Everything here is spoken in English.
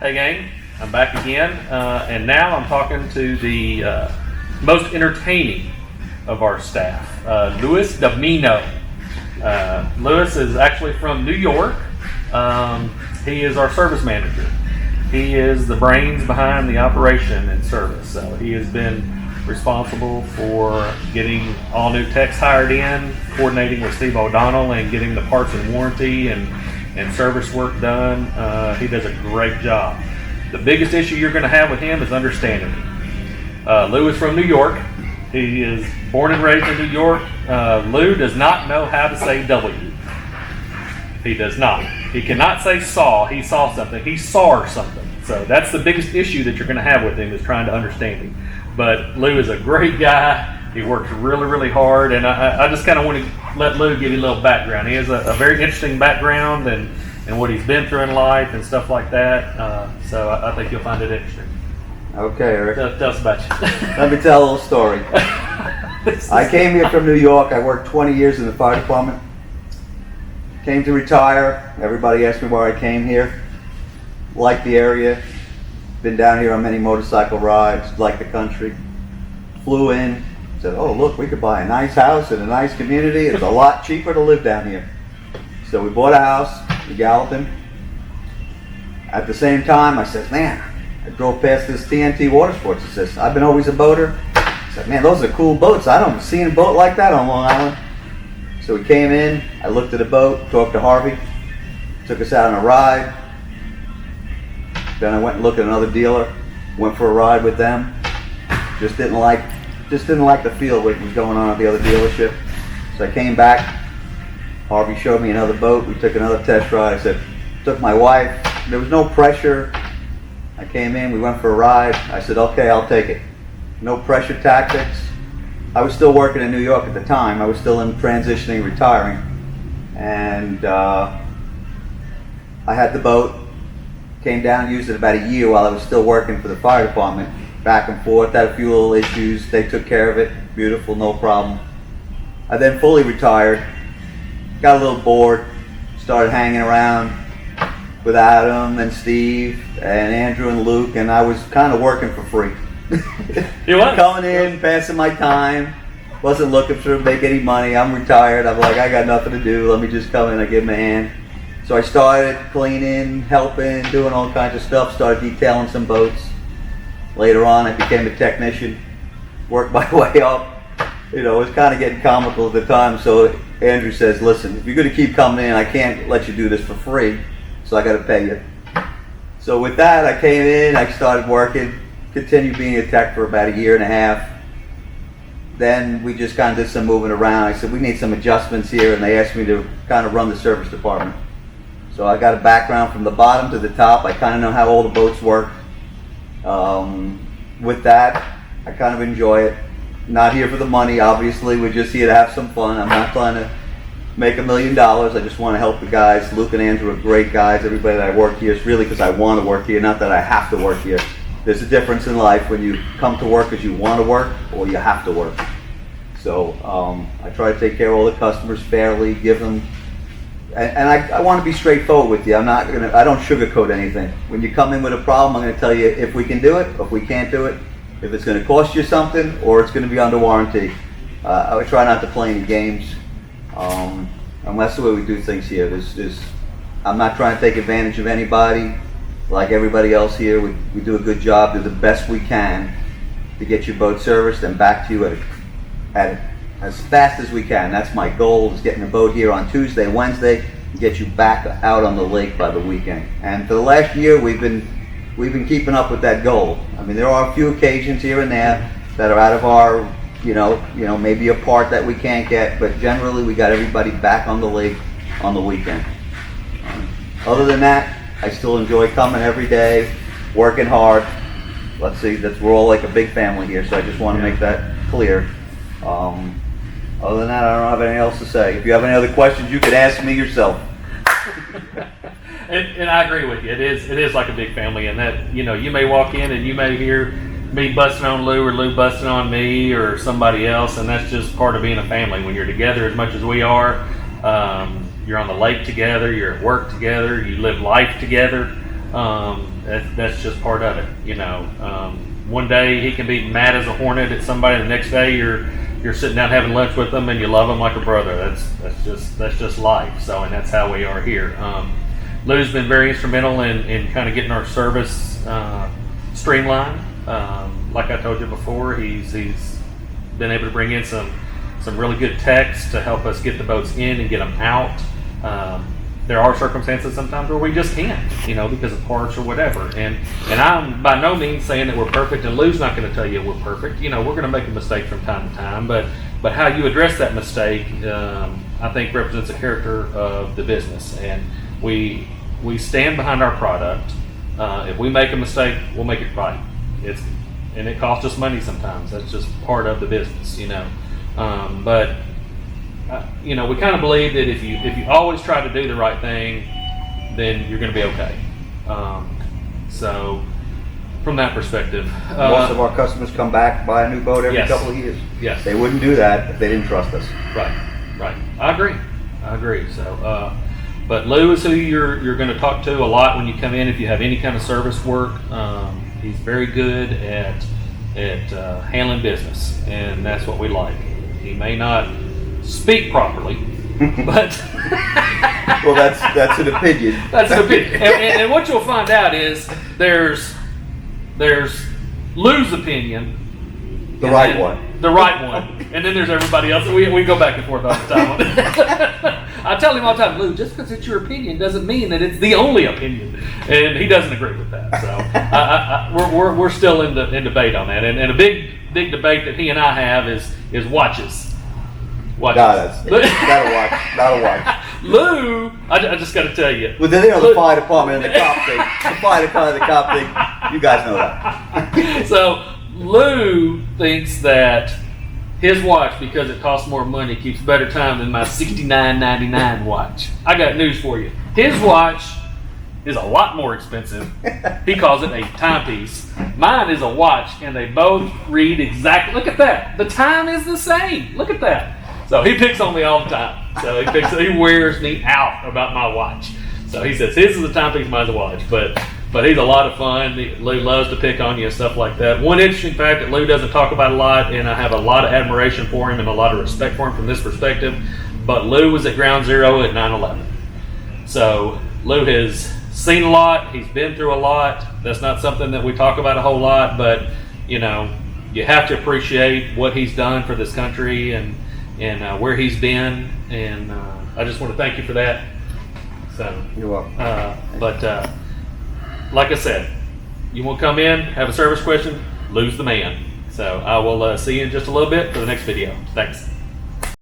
Hey gang, I'm back again, and now I'm talking to the most entertaining of our staff, Louis Dimino. Louis is actually from New York. He is our service manager. He is the brains behind the operation and service. So he has been responsible for getting all new techs hired in, coordinating with Steve O'Donnell, and getting the parts and warranty and service work done. He does a great job. The biggest issue you're going to have with him is understanding him. Lou is from New York. He is born and raised in New York. Lou does not know how to say W. He does not. He cannot say saw. He saw something. He saw something. So that's the biggest issue that you're going to have with him, is trying to understand him. But Lou is a great guy. He works really, really hard, and I just kind of want to let Lou give you a little background. He has a very interesting background and what he's been through in life and stuff like that. So I think you'll find it interesting. Okay, Eric. Tell us about you. Let me tell a little story. I came here from New York. I worked 20 years in the fire department. Came to retire. Everybody asked me why I came here. Liked the area. Been down here on many motorcycle rides. Liked the country. Flew in. Said, oh, look, we could buy a nice house in a nice community. It's a lot cheaper to live down here. So we bought a house in Gallatin. At the same time, I said, man, I drove past this TNT Watersports. It says, I've been always a boater. I said, man, those are cool boats. I don't see a boat like that on Long Island. So we came in, I looked at the boat, talked to Harvey, took us out on a ride. Then I went and looked at another dealer, went for a ride with them. Just didn't like the feel of what was going on at the other dealership. So I came back. Harvey showed me another boat. We took another test ride. I said, took my wife. There was no pressure. I came in, we went for a ride. I said, okay, I'll take it. No pressure tactics. I was still working in New York at the time. I was still in transitioning, retiring. And I had the boat. Came down, used it about a year while I was still working for the fire department. Back and forth, had a few little issues. They took care of it. Beautiful, no problem. I then fully retired. Got a little bored. Started hanging around with Adam and Steve and Andrew and Luke, and I was kind of working for free. You what? Coming in, passing my time. Wasn't looking to make any money. I'm retired. I'm like, I got nothing to do. Let me just come in and give them a hand. So I started cleaning, helping, doing all kinds of stuff. Started detailing some boats. Later on, I became a technician. Worked my way up. You know, it was kind of getting comical at the time. So Andrew says, listen, if you're going to keep coming in, I can't let you do this for free. So I got to pay you. So with that, I came in, I started working, continued being a tech for about a year and a half. Then we just kind of did some moving around. I said, we need some adjustments here, and they asked me to kind of run the service department. So I got a background from the bottom to the top. I kind of know how all the boats work. With that, I kind of enjoy it. Not here for the money, obviously. We're just here to have some fun. I'm not trying to make $1 million. I just want to help the guys. Luke and Andrew are great guys. Everybody that I work here is really because I want to work here, not that I have to work here. There's a difference in life when you come to work because you want to work or you have to work. So I try to take care of all the customers fairly, give them, and I want to be straightforward with you. I don't sugarcoat anything. When you come in with a problem, I'm going to tell you if we can do it, if we can't do it, if it's going to cost you something, or it's going to be under warranty. I would try not to play any games. And that's the way we do things here. I'm not trying to take advantage of anybody. Like everybody else here, we do a good job, do the best we can to get your boat serviced and back to you at as fast as we can. That's my goal, is getting the boat here on Tuesday, Wednesday, and get you back out on the lake by the weekend. And for the last year, we've been keeping up with that goal. I mean, there are a few occasions here and there that are out of our, maybe a part that we can't get, but generally we got everybody back on the lake on the weekend. Other than that, I still enjoy coming every day, working hard. Let's see, we're all like a big family here, so I just want to make that clear. Other than that, I don't have anything else to say. If you have any other questions, you can ask me yourself. And I agree with you. It is like a big family, and that you may walk in and you may hear me busting on Lou or Lou busting on me or somebody else, and that's just part of being a family. When you're together as much as we are, you're on the lake together, you're at work together, you live life together. That's just part of it, you know. One day he can be mad as a hornet at somebody, the next day you're sitting down having lunch with them and you love them like a brother. That's just life. So, and that's how we are here. Lou's been very instrumental in kind of getting our service streamlined. Like I told you before, he's been able to bring in some really good techs to help us get the boats in and get them out. There are circumstances sometimes where we just can't, you know, because of parts or whatever. And I'm by no means saying that we're perfect, and Lou's not going to tell you we're perfect. You know, we're going to make a mistake from time to time, but how you address that mistake, I think represents a character of the business. And we stand behind our product. If we make a mistake, we'll make it right. And it costs us money sometimes. That's just part of the business, you know. But you know, we kind of believe that if you always try to do the right thing, then you're going to be okay. So, from that perspective, most of our customers come back, buy a new boat every couple of years. Yes, they wouldn't do that if they didn't trust us. Right. I agree. So, but Lou is who you're going to talk to a lot when you come in if you have any kind of service work. He's very good at handling business, and that's what we like. He may not speak properly, but well, that's an opinion. That's an opinion. And what you'll find out is there's Lou's opinion, the right one, and then there's everybody else. We go back and forth all the time. I tell him all the time, Lou, just because it's your opinion doesn't mean that it's the only opinion, and he doesn't agree with that. So we're still in debate on that, and a big debate that he and I have is watches. Gotta watch. Lou, I just got to tell you. Well, then the fire department and the cop thing. The fire department and the cop thing. You guys know that. So Lou thinks that his watch, because it costs more money, keeps better time than my $69.99 watch. I got news for you. His watch is a lot more expensive. He calls it a timepiece. Mine is a watch, and they both read exactly. Look at that. The time is the same. Look at that. So he picks on me all the time. So he wears me out about my watch. So he says his is a timepiece, mine's a watch. But he's a lot of fun. Lou loves to pick on you and stuff like that. One interesting fact that Lou doesn't talk about a lot, and I have a lot of admiration for him and a lot of respect for him from this perspective, but Lou was at Ground Zero at 9/11. So Lou has seen a lot. He's been through a lot. That's not something that we talk about a whole lot, but you know, you have to appreciate what he's done for this country and where he's been, and I just want to thank you for that. So you're welcome. But like I said, you want to come in, have a service question, Lou's the man. So I will see you in just a little bit for the next video. Thanks.